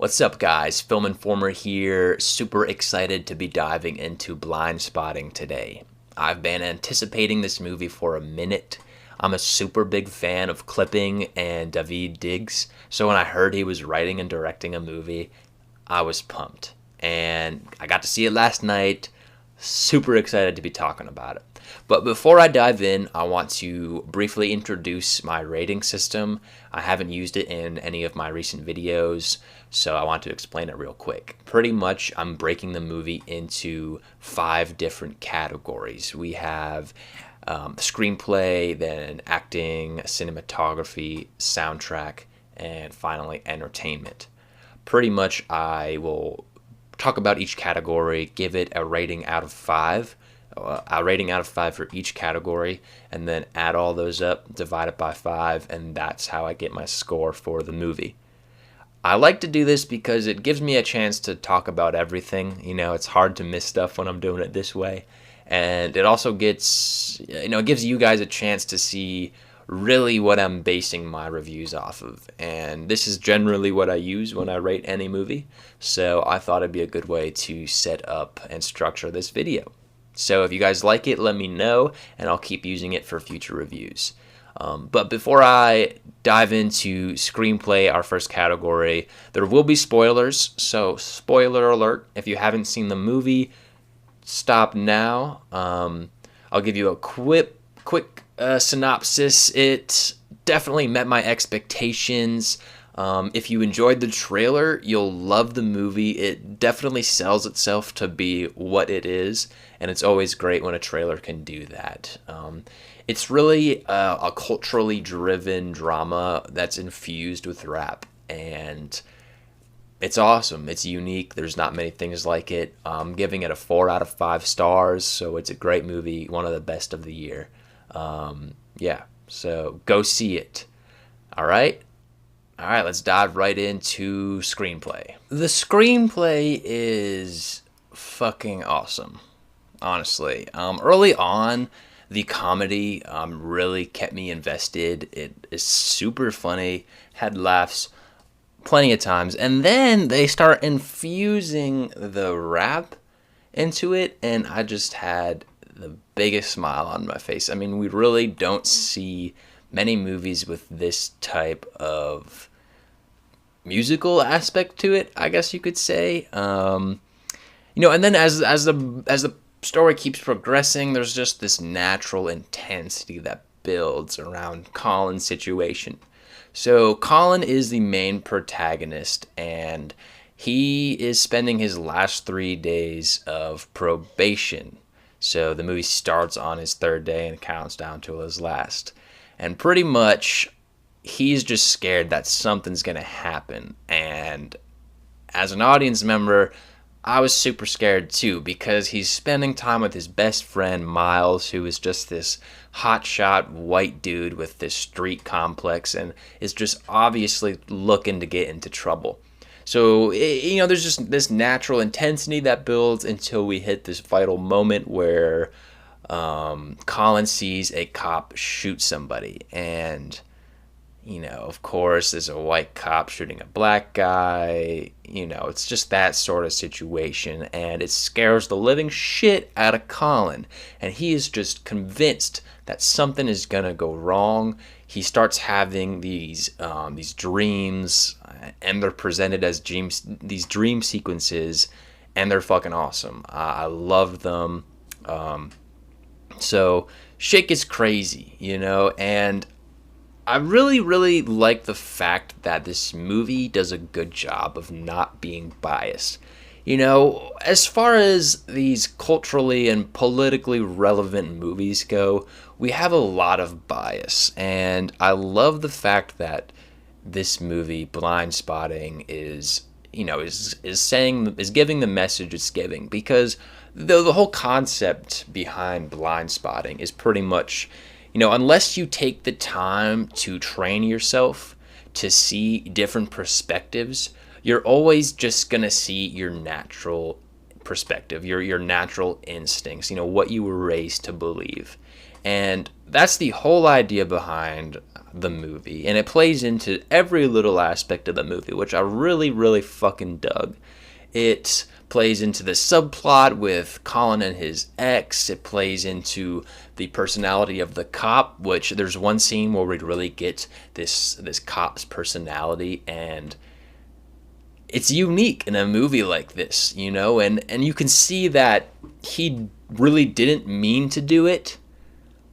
What's up, guys? TheFilmInformer here. Super excited to be diving into Blindspotting today. I've been anticipating this movie for a minute. I'm a super big fan of clipping and David Diggs, so when I heard he was writing and directing a movie, I was pumped. And I got to see it last night. Super excited to be talking about it. But before I dive in, I want to briefly introduce my rating system. I haven't used it in any of my recent videos, so I want to explain it real quick. Pretty much, I'm breaking the movie into 5 different categories. We have screenplay, then acting, cinematography, soundtrack, and finally entertainment. Pretty much, I will talk about each category, give it a rating out of 5. A rating out of 5 for each category, and then add all those up, divide it by 5, and that's how I get my score for the movie. I like to do this because it gives me a chance to talk about everything. It's hard to miss stuff when I'm doing it this way, and it also gets, it gives you guys a chance to see really what I'm basing my reviews off of, and this is generally what I use when I rate any movie, so I thought it'd be a good way to set up and structure this video. So if you guys like it, let me know, and I'll keep using it for future reviews. But before I dive into screenplay, our first category, there will be spoilers. So spoiler alert, if you haven't seen the movie, stop now. I'll give you a quick synopsis. It definitely met my expectations. If you enjoyed the trailer, you'll love the movie. It definitely sells itself to be what it is, and it's always great when a trailer can do that. It's really a culturally driven drama that's infused with rap, and it's awesome. It's unique. There's not many things like it. I'm giving it a 4 out of 5 stars, so it's a great movie, one of the best of the year. Yeah, so go see it. All right, let's dive right into screenplay. The screenplay is fucking awesome, honestly. Early on, the comedy really kept me invested. It is super funny, had laughs plenty of times, and then they start infusing the rap into it, and I just had the biggest smile on my face. I mean, we really don't see many movies with this type of musical aspect to it, I guess you could say. And then as the story keeps progressing, there's just this natural intensity that builds around Colin's situation. So Colin is the main protagonist, and he is spending his last 3 days of probation. So the movie starts on his 3rd day and counts down to his last. And pretty much, he's just scared that something's going to happen. And as an audience member, I was super scared too, because he's spending time with his best friend, Miles, who is just this hotshot white dude with this street complex and is just obviously looking to get into trouble. So, there's just this natural intensity that builds until we hit this vital moment where Colin sees a cop shoot somebody, and of course, there's a white cop shooting a black guy. It's just that sort of situation, and it scares the living shit out of Colin, and he is just convinced that something is gonna go wrong. He starts having these dreams, and they're presented as these dream sequences, and they're fucking awesome. I love them. So shit gets crazy, and I really, really like the fact that this movie does a good job of not being biased. As far as these culturally and politically relevant movies go, we have a lot of bias, and I love the fact that this movie, Blindspotting, is giving the message it's giving, because the whole concept behind Blindspotting is pretty much, unless you take the time to train yourself to see different perspectives, you're always just going to see your natural perspective, your natural instincts, what you were raised to believe. And that's the whole idea behind the movie, and it plays into every little aspect of the movie, which I really, really fucking dug. It plays into the subplot with Colin and his ex. It plays into the personality of the cop, which there's one scene where we really get this cop's personality, and it's unique in a movie like this, and you can see that he really didn't mean to do it,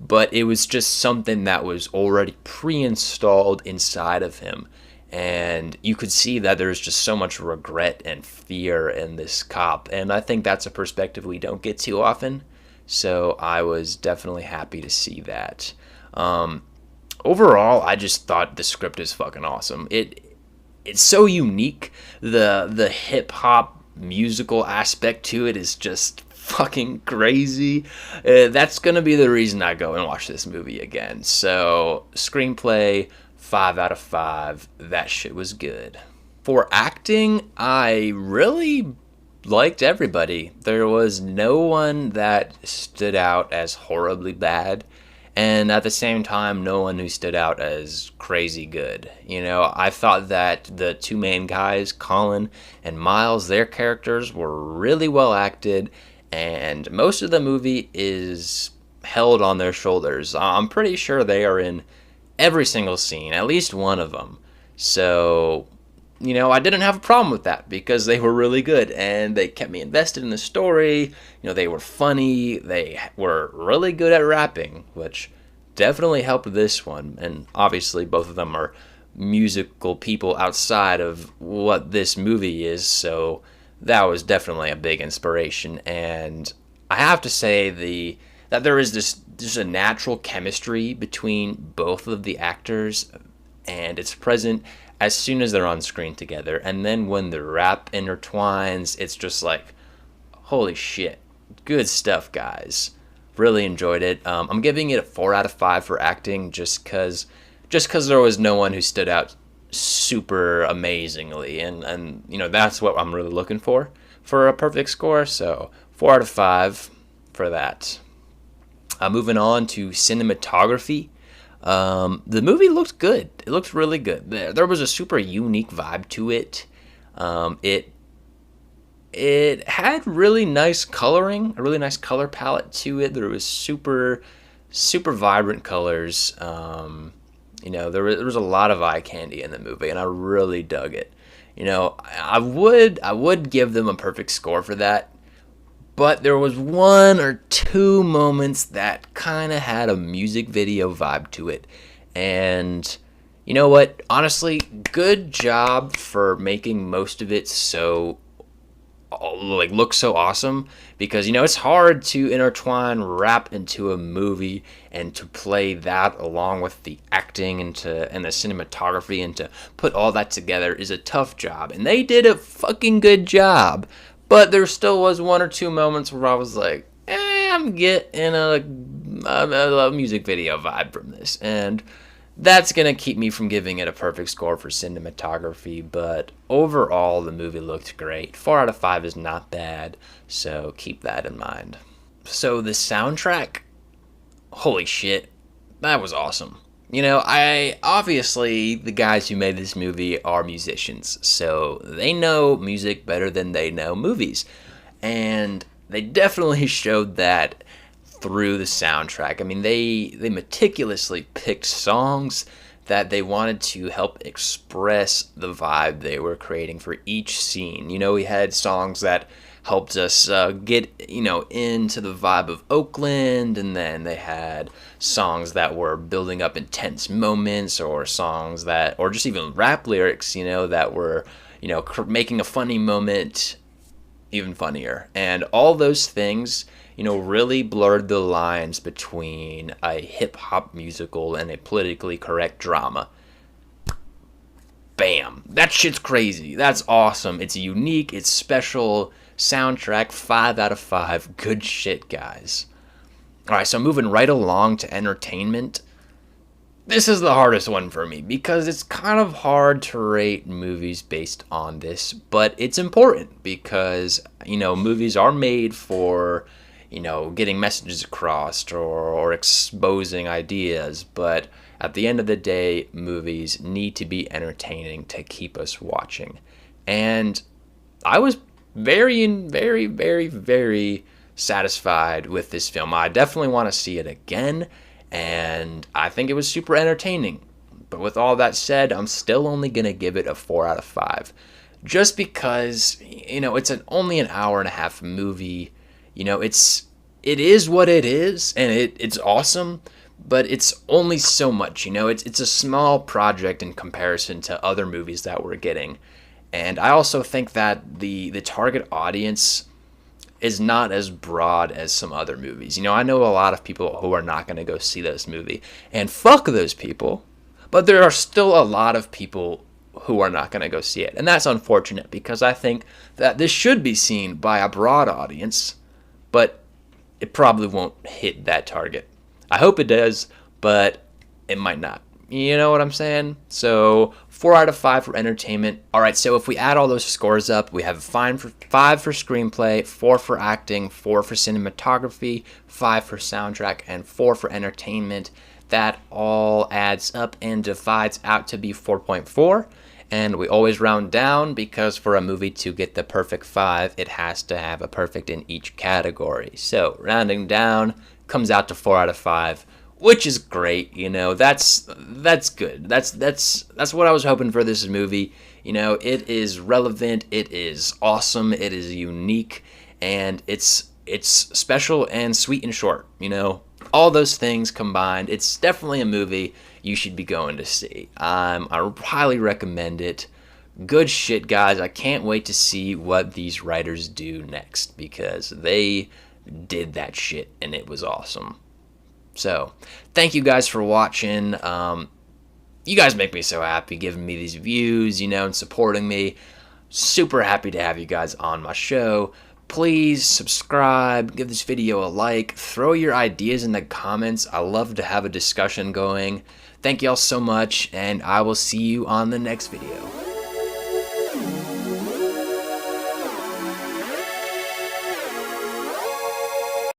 but it was just something that was already pre-installed inside of him. And you could see that there's just so much regret and fear in this cop. And I think that's a perspective we don't get too often. So I was definitely happy to see that. Overall, I just thought the script is fucking awesome. It's so unique. The hip hop musical aspect to it is just fucking crazy. That's gonna be the reason I go and watch this movie again. So screenplay, 5 out of 5. That shit was good. For acting, I really liked everybody. There was no one that stood out as horribly bad, and at the same time, no one who stood out as crazy good. I thought that the two main guys, Colin and Miles, their characters were really well acted, and most of the movie is held on their shoulders. I'm pretty sure they are in every single scene, at least one of them. So, I didn't have a problem with that because they were really good and they kept me invested in the story. They were funny. They were really good at rapping, which definitely helped this one. And obviously, both of them are musical people outside of what this movie is. So that was definitely a big inspiration. And I have to say that there is there's a natural chemistry between both of the actors, and it's present as soon as they're on screen together. And then when the rap intertwines, it's just like, holy shit, good stuff, guys. Really enjoyed it. I'm giving it a 4 out of 5 for acting, just because there was no one who stood out super amazingly, and that's what I'm really looking for a perfect score. So 4 out of 5 for that. Moving on to cinematography. The movie looked good. It looked really good. There was a super unique vibe to it. It had really nice coloring, a really nice color palette to it. There was super vibrant colors. There was a lot of eye candy in the movie, and I really dug it. I would give them a perfect score for that. But there was 1 or 2 moments that kind of had a music video vibe to it. And you know what? Honestly, good job for making most of it so, look so awesome. Because, it's hard to intertwine rap into a movie and to play that along with the acting and the cinematography, and to put all that together is a tough job. And they did a fucking good job. But there still was 1 or 2 moments where I was like, I'm getting a music video vibe from this. And that's going to keep me from giving it a perfect score for cinematography. But overall, the movie looked great. 4 out of 5 is not bad, so keep that in mind. So the soundtrack, holy shit, that was awesome. Obviously, the guys who made this movie are musicians, so they know music better than they know movies. And they definitely showed that through the soundtrack. I mean, they meticulously picked songs that they wanted to help express the vibe they were creating for each scene. We had songs that helped us get into the vibe of Oakland, and then they had songs that were building up intense moments, or songs or just even rap lyrics that were making a funny moment even funnier. And all those things really blurred the lines between a hip-hop musical and a politically correct drama. Bam, that shit's crazy. That's awesome. It's unique, it's special. Soundtrack, 5 out of 5. Good shit, guys. Alright, so moving right along to entertainment. This is the hardest one for me because it's kind of hard to rate movies based on this, but it's important because, movies are made for, getting messages across or exposing ideas. But at the end of the day, movies need to be entertaining to keep us watching. And I was very, very, very, very satisfied with this film. I definitely want to see it again, and I think it was super entertaining. But with all that said, I'm still only going to give it a 4 out of 5. Just because, it's only an hour and a half movie. It is what it is, and it's awesome, but it's only so much. It's a small project in comparison to other movies that we're getting. And I also think that the target audience is not as broad as some other movies. I know a lot of people who are not going to go see this movie, and fuck those people, but there are still a lot of people who are not going to go see it. And that's unfortunate, because I think that this should be seen by a broad audience, but it probably won't hit that target. I hope it does, but it might not. You know what I'm saying? So 4 out of 5 for entertainment. All right, so if we add all those scores up, we have 5 for screenplay, 4 for acting, 4 for cinematography, 5 for soundtrack, and 4 for entertainment. That all adds up and divides out to be 4.4. And we always round down, because for a movie to get the perfect 5, it has to have a perfect in each category. So rounding down comes out to 4 out of 5. Which is great, that's good. That's what I was hoping for this movie. It is relevant, it is awesome, it is unique, and it's special and sweet and short. All those things combined, it's definitely a movie you should be going to see. I highly recommend it. Good shit, guys. I can't wait to see what these writers do next, because they did that shit and it was awesome. So, thank you guys for watching. You guys make me so happy, giving me these views, and supporting me. Super happy to have you guys on my show. Please subscribe, give this video a like, throw your ideas in the comments. I love to have a discussion going. Thank y'all so much, and I will see you on the next video.